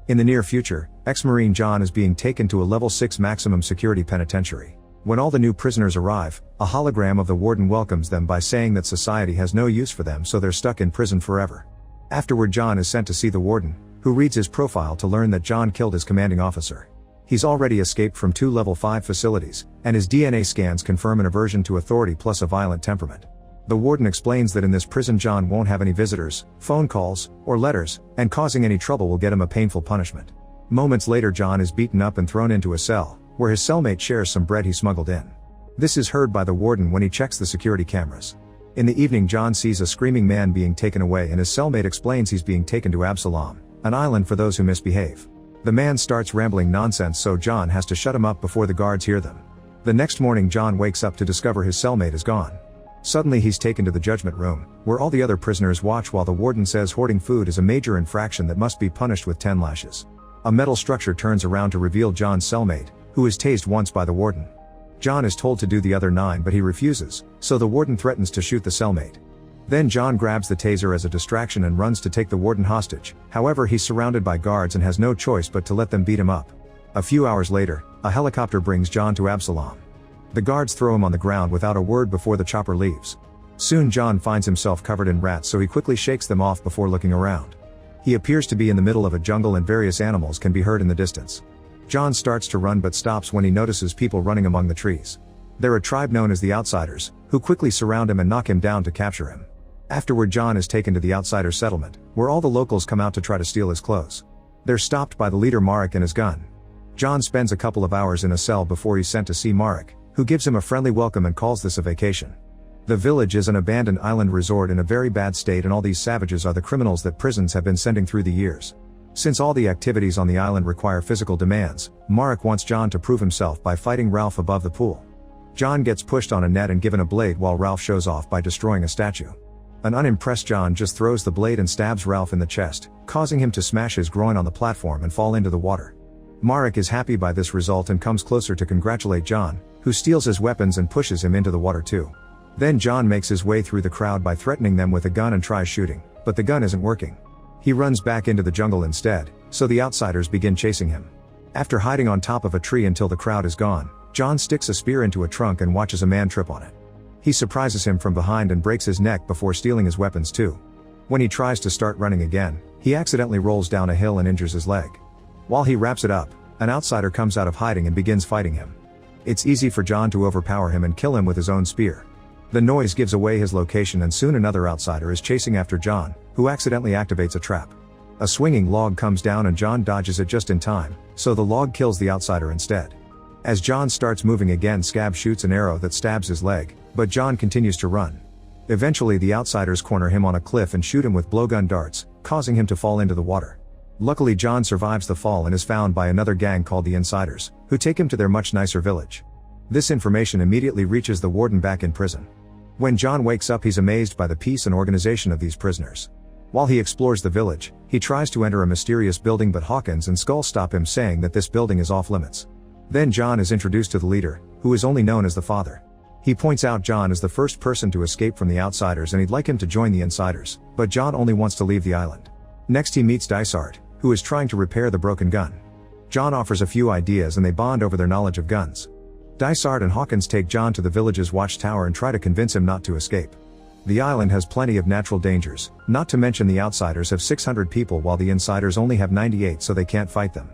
In the near future, ex-Marine John is being taken to a level 6 maximum security penitentiary. When all the new prisoners arrive, a hologram of the warden welcomes them by saying that society has no use for them, so they're stuck in prison forever. Afterward, John is sent to see the warden, who reads his profile to learn that John killed his commanding officer. He's already escaped from 2 level 5 facilities, and his DNA scans confirm an aversion to authority plus a violent temperament. The warden explains that in this prison John won't have any visitors, phone calls, or letters, and causing any trouble will get him a painful punishment. Moments later, John is beaten up and thrown into a cell, where his cellmate shares some bread he smuggled in. This is heard by the warden when he checks the security cameras. In the evening, John sees a screaming man being taken away, and his cellmate explains he's being taken to Absolom, an island for those who misbehave. The man starts rambling nonsense, so John has to shut him up before the guards hear them. The next morning, John wakes up to discover his cellmate is gone. Suddenly he's taken to the judgment room, where all the other prisoners watch while the warden says hoarding food is a major infraction that must be punished with 10 lashes. A metal structure turns around to reveal John's cellmate, who is tased once by the warden. John is told to do the other 9, but he refuses, so the warden threatens to shoot the cellmate. Then John grabs the taser as a distraction and runs to take the warden hostage. However, he's surrounded by guards and has no choice but to let them beat him up. A few hours later, a helicopter brings John to Absolom. The guards throw him on the ground without a word before the chopper leaves. Soon John finds himself covered in rats, so he quickly shakes them off before looking around. He appears to be in the middle of a jungle and various animals can be heard in the distance. John starts to run but stops when he notices people running among the trees. They're a tribe known as the Outsiders, who quickly surround him and knock him down to capture him. Afterward, John is taken to the Outsider settlement, where all the locals come out to try to steal his clothes. They're stopped by the leader Marek and his gun. John spends a couple of hours in a cell before he's sent to see Marek, who gives him a friendly welcome and calls this a vacation. The village is an abandoned island resort in a very bad state, and all these savages are the criminals that prisons have been sending through the years. Since all the activities on the island require physical demands, Marek wants John to prove himself by fighting Ralph above the pool. John gets pushed on a net and given a blade while Ralph shows off by destroying a statue. An unimpressed John just throws the blade and stabs Ralph in the chest, causing him to smash his groin on the platform and fall into the water. Marek is happy by this result and comes closer to congratulate John, who steals his weapons and pushes him into the water too. Then John makes his way through the crowd by threatening them with a gun and tries shooting, but the gun isn't working. He runs back into the jungle instead, so the Outsiders begin chasing him. After hiding on top of a tree until the crowd is gone, John sticks a spear into a trunk and watches a man trip on it. He surprises him from behind and breaks his neck before stealing his weapons too. When he tries to start running again, he accidentally rolls down a hill and injures his leg. While he wraps it up, an outsider comes out of hiding and begins fighting him. It's easy for John to overpower him and kill him with his own spear. The noise gives away his location, and soon another outsider is chasing after John, who accidentally activates a trap. A swinging log comes down and John dodges it just in time, so the log kills the outsider instead. As John starts moving again, Scab shoots an arrow that stabs his leg, but John continues to run. Eventually the outsiders corner him on a cliff and shoot him with blowgun darts, causing him to fall into the water. Luckily John survives the fall and is found by another gang called the Insiders, who take him to their much nicer village. This information immediately reaches the warden back in prison. When John wakes up, he's amazed by the peace and organization of these prisoners. While he explores the village, he tries to enter a mysterious building, but Hawkins and Skull stop him, saying that this building is off limits. Then John is introduced to the leader, who is only known as the Father. He points out John is the first person to escape from the Outsiders and he'd like him to join the Insiders, but John only wants to leave the island. Next he meets Dysart, who is trying to repair the broken gun. John offers a few ideas and they bond over their knowledge of guns. Dysart and Hawkins take John to the village's watchtower and try to convince him not to escape. The island has plenty of natural dangers, not to mention the Outsiders have 600 people while the Insiders only have 98, so they can't fight them.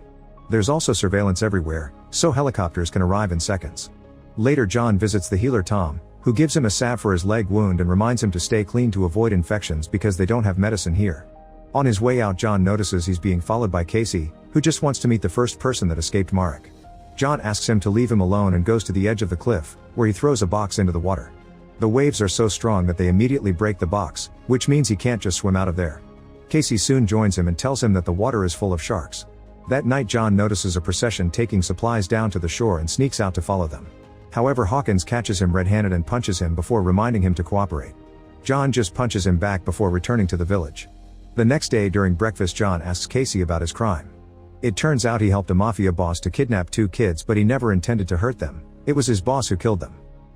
There's also surveillance everywhere, so helicopters can arrive in seconds. Later John visits the healer Tom, who gives him a salve for his leg wound and reminds him to stay clean to avoid infections because they don't have medicine here. On his way out, John notices he's being followed by Casey, who just wants to meet the first person that escaped Marek. John asks him to leave him alone and goes to the edge of the cliff, where he throws a box into the water. The waves are so strong that they immediately break the box, which means he can't just swim out of there. Casey soon joins him and tells him that the water is full of sharks. That night John notices a procession taking supplies down to the shore and sneaks out to follow them. However, Hawkins catches him red-handed and punches him before reminding him to cooperate. John just punches him back before returning to the village. The next day during breakfast, John asks Casey about his crime. It turns out he helped a mafia boss to kidnap 2 kids, but he never intended to hurt them. It was his boss who killed them.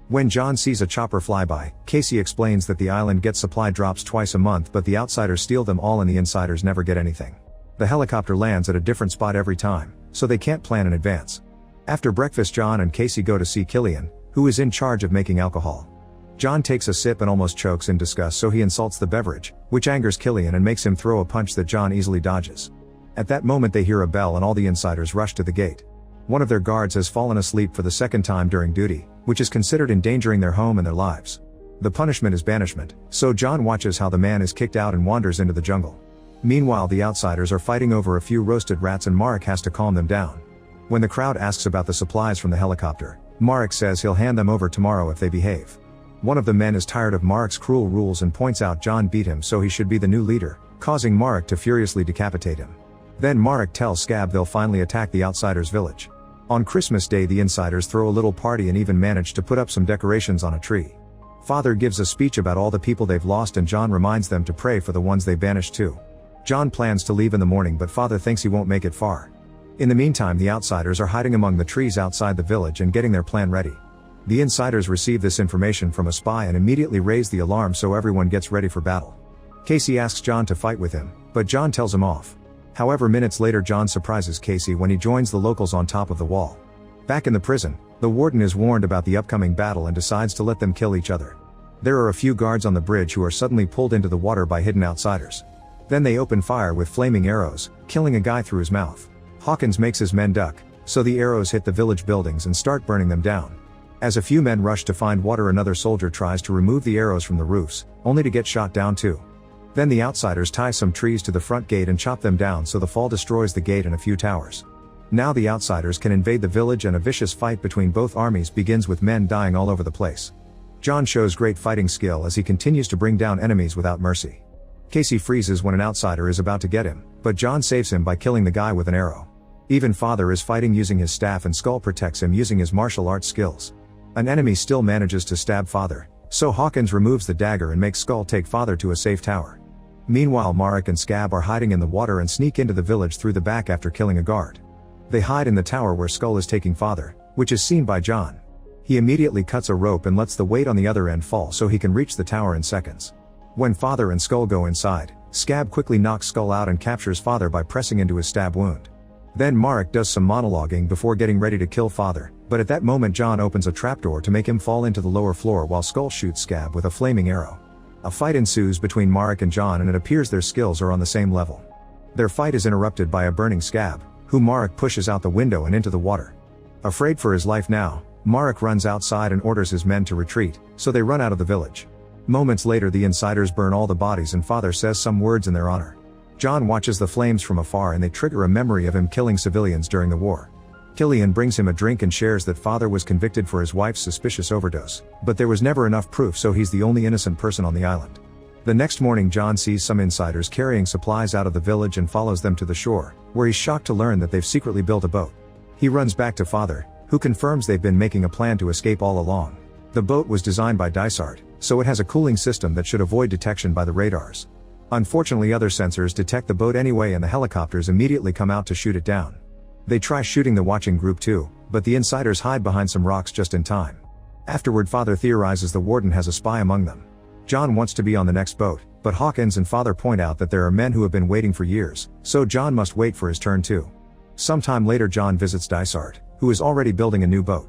When John sees a chopper fly by, Casey explains that the island gets supply drops twice a month, but the Outsiders steal them all and the Insiders never get anything. The helicopter lands at a different spot every time, so they can't plan in advance. After breakfast, John and Casey go to see Killian, who is in charge of making alcohol. John takes a sip and almost chokes in disgust, so he insults the beverage, which angers Killian and makes him throw a punch that John easily dodges. At that moment they hear a bell and all the insiders rush to the gate. One of their guards has fallen asleep for the second time during duty, which is considered endangering their home and their lives. The punishment is banishment, so John watches how the man is kicked out and wanders into the jungle. Meanwhile, the outsiders are fighting over a few roasted rats and Marek has to calm them down. When the crowd asks about the supplies from the helicopter, Marek says he'll hand them over tomorrow if they behave. One of the men is tired of Marek's cruel rules and points out John beat him, so he should be the new leader, causing Marek to furiously decapitate him. Then Marek tells Scab they'll finally attack the outsiders' village. On Christmas Day the insiders throw a little party and even manage to put up some decorations on a tree. Father gives a speech about all the people they've lost and John reminds them to pray for the ones they banished too. John plans to leave in the morning, but Father thinks he won't make it far. In the meantime, the outsiders are hiding among the trees outside the village and getting their plan ready. The insiders receive this information from a spy and immediately raise the alarm, so everyone gets ready for battle. Casey asks John to fight with him, but John tells him off. However, minutes later John surprises Casey when he joins the locals on top of the wall. Back in the prison, the warden is warned about the upcoming battle and decides to let them kill each other. There are a few guards on the bridge who are suddenly pulled into the water by hidden outsiders. Then they open fire with flaming arrows, killing a guy through his mouth. Hawkins makes his men duck, so the arrows hit the village buildings and start burning them down. As a few men rush to find water, another soldier tries to remove the arrows from the roofs, only to get shot down too. Then the outsiders tie some trees to the front gate and chop them down, so the fall destroys the gate and a few towers. Now the outsiders can invade the village and a vicious fight between both armies begins with men dying all over the place. John shows great fighting skill as he continues to bring down enemies without mercy. Casey freezes when an outsider is about to get him, but John saves him by killing the guy with an arrow. Even Father is fighting using his staff and Skull protects him using his martial arts skills. An enemy still manages to stab Father, so Hawkins removes the dagger and makes Skull take Father to a safe tower. Meanwhile, Marek and Scab are hiding in the water and sneak into the village through the back after killing a guard. They hide in the tower where Skull is taking Father, which is seen by John. He immediately cuts a rope and lets the weight on the other end fall so he can reach the tower in seconds. When Father and Skull go inside, Scab quickly knocks Skull out and captures Father by pressing into his stab wound. Then Marek does some monologuing before getting ready to kill Father, but at that moment John opens a trapdoor to make him fall into the lower floor while Skull shoots Scab with a flaming arrow. A fight ensues between Marek and John and it appears their skills are on the same level. Their fight is interrupted by a burning Scab, who Marek pushes out the window and into the water. Afraid for his life now, Marek runs outside and orders his men to retreat, so they run out of the village. Moments later the insiders burn all the bodies and Father says some words in their honor. John watches the flames from afar and they trigger a memory of him killing civilians during the war. Killian brings him a drink and shares that Father was convicted for his wife's suspicious overdose, but there was never enough proof, so he's the only innocent person on the island. The next morning John sees some insiders carrying supplies out of the village and follows them to the shore, where he's shocked to learn that they've secretly built a boat. He runs back to Father, who confirms they've been making a plan to escape all along. The boat was designed by Dysart, so it has a cooling system that should avoid detection by the radars. Unfortunately, other sensors detect the boat anyway and the helicopters immediately come out to shoot it down. They try shooting the watching group too, but the insiders hide behind some rocks just in time. Afterward, Father theorizes the warden has a spy among them. John wants to be on the next boat, but Hawkins and Father point out that there are men who have been waiting for years, so John must wait for his turn too. Sometime later John visits Dysart, who is already building a new boat.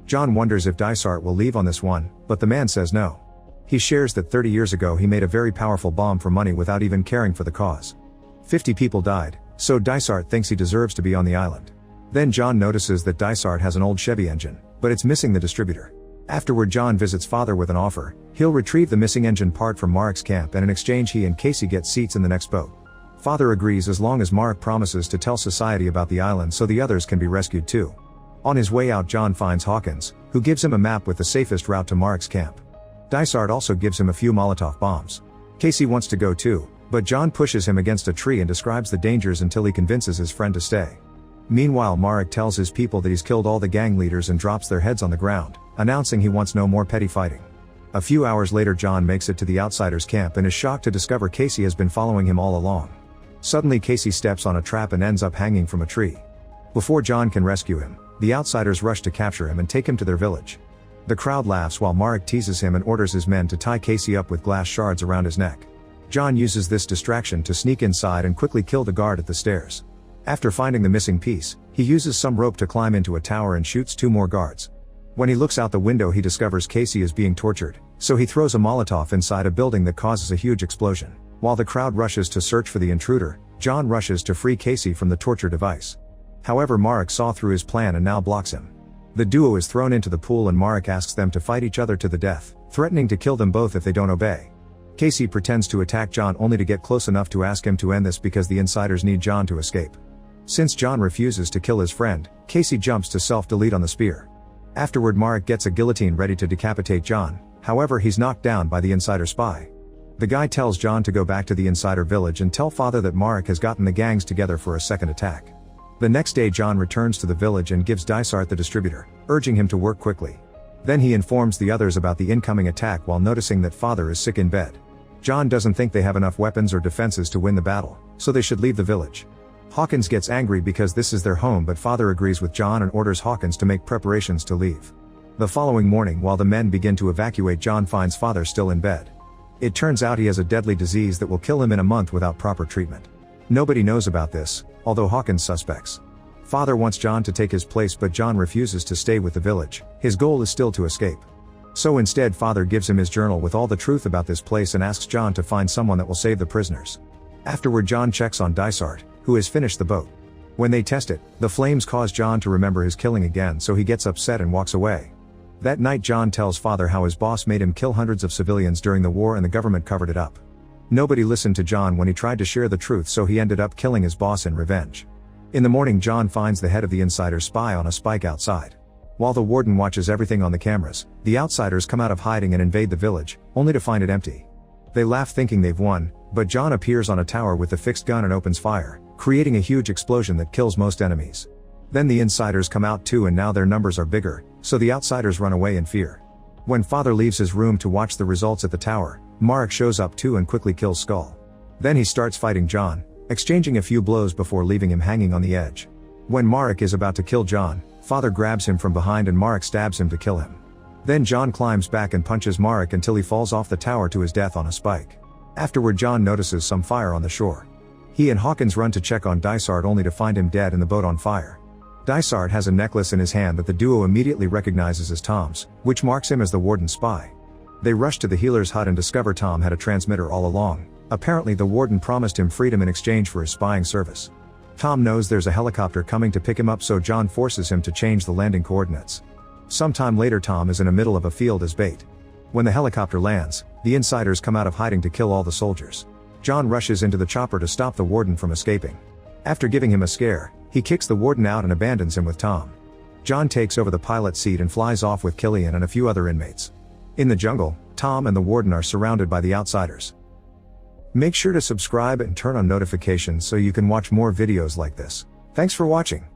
John wonders if Dysart will leave on this one, but the man says no. He shares that 30 years ago he made a very powerful bomb for money without even caring for the cause. 50 people died, so Dysart thinks he deserves to be on the island. Then John notices that Dysart has an old Chevy engine, but it's missing the distributor. Afterward John visits Father with an offer. He'll retrieve the missing engine part from Marek's camp and in exchange he and Casey get seats in the next boat. Father agrees as long as Marek promises to tell society about the island so the others can be rescued too. On his way out John finds Hawkins, who gives him a map with the safest route to Marek's camp. Dysart also gives him a few Molotov bombs. Casey wants to go too, but John pushes him against a tree and describes the dangers until he convinces his friend to stay. Meanwhile, Marek tells his people that he's killed all the gang leaders and drops their heads on the ground, announcing he wants no more petty fighting. A few hours later John makes it to the outsiders' camp and is shocked to discover Casey has been following him all along. Suddenly Casey steps on a trap and ends up hanging from a tree. Before John can rescue him, the outsiders rush to capture him and take him to their village. The crowd laughs while Marek teases him and orders his men to tie Casey up with glass shards around his neck. John uses this distraction to sneak inside and quickly kill the guard at the stairs. After finding the missing piece, he uses some rope to climb into a tower and shoots 2 more guards. When he looks out the window, he discovers Casey is being tortured, so he throws a Molotov inside a building that causes a huge explosion. While the crowd rushes to search for the intruder, John rushes to free Casey from the torture device. However, Marek saw through his plan and now blocks him. The duo is thrown into the pool and Marek asks them to fight each other to the death, threatening to kill them both if they don't obey. Casey pretends to attack John only to get close enough to ask him to end this because the insiders need John to escape. Since John refuses to kill his friend, Casey jumps to self-delete on the spear. Afterward, Marek gets a guillotine ready to decapitate John, however he's knocked down by the insider spy. The guy tells John to go back to the insider village and tell father that Marek has gotten the gangs together for a second attack. The next day, John returns to the village and gives Dysart the distributor, urging him to work quickly. Then he informs the others about the incoming attack while noticing that father is sick in bed. John doesn't think they have enough weapons or defenses to win the battle, so they should leave the village. Hawkins gets angry because this is their home, but father agrees with John and orders Hawkins to make preparations to leave. The following morning, while the men begin to evacuate, John finds father still in bed. It turns out he has a deadly disease that will kill him in a month without proper treatment. Nobody knows about this, although Hawkins suspects. Father wants John to take his place, but John refuses to stay with the village. His goal is still to escape. So instead, father gives him his journal with all the truth about this place and asks John to find someone that will save the prisoners. Afterward, John checks on Dysart, who has finished the boat. When they test it, the flames cause John to remember his killing again, so he gets upset and walks away. That night, John tells father how his boss made him kill hundreds of civilians during the war and the government covered it up. Nobody listened to John when he tried to share the truth, so he ended up killing his boss in revenge. In the morning, John finds the head of the insider spy on a spike outside. While the warden watches everything on the cameras, the outsiders come out of hiding and invade the village, only to find it empty. They laugh thinking they've won, but John appears on a tower with the fixed gun and opens fire, creating a huge explosion that kills most enemies. Then the insiders come out too, and now their numbers are bigger, so the outsiders run away in fear. When father leaves his room to watch the results at the tower, Marek shows up too and quickly kills Skull. Then he starts fighting John, exchanging a few blows before leaving him hanging on the edge. When Marek is about to kill John, father grabs him from behind and Marek stabs him to kill him. Then John climbs back and punches Marek until he falls off the tower to his death on a spike. Afterward, John notices some fire on the shore. He and Hawkins run to check on Dysart only to find him dead and the boat on fire. Dysart has a necklace in his hand that the duo immediately recognizes as Tom's, which marks him as the warden's spy. They rush to the healer's hut and discover Tom had a transmitter all along. Apparently the warden promised him freedom in exchange for his spying service. Tom knows there's a helicopter coming to pick him up, so John forces him to change the landing coordinates. Sometime later, Tom is in the middle of a field as bait. When the helicopter lands, the insiders come out of hiding to kill all the soldiers. John rushes into the chopper to stop the warden from escaping. After giving him a scare, he kicks the warden out and abandons him with Tom. John takes over the pilot seat and flies off with Killian and a few other inmates. In the jungle, Tom and the warden are surrounded by the outsiders. Make sure to subscribe and turn on notifications so you can watch more videos like this. Thanks for watching.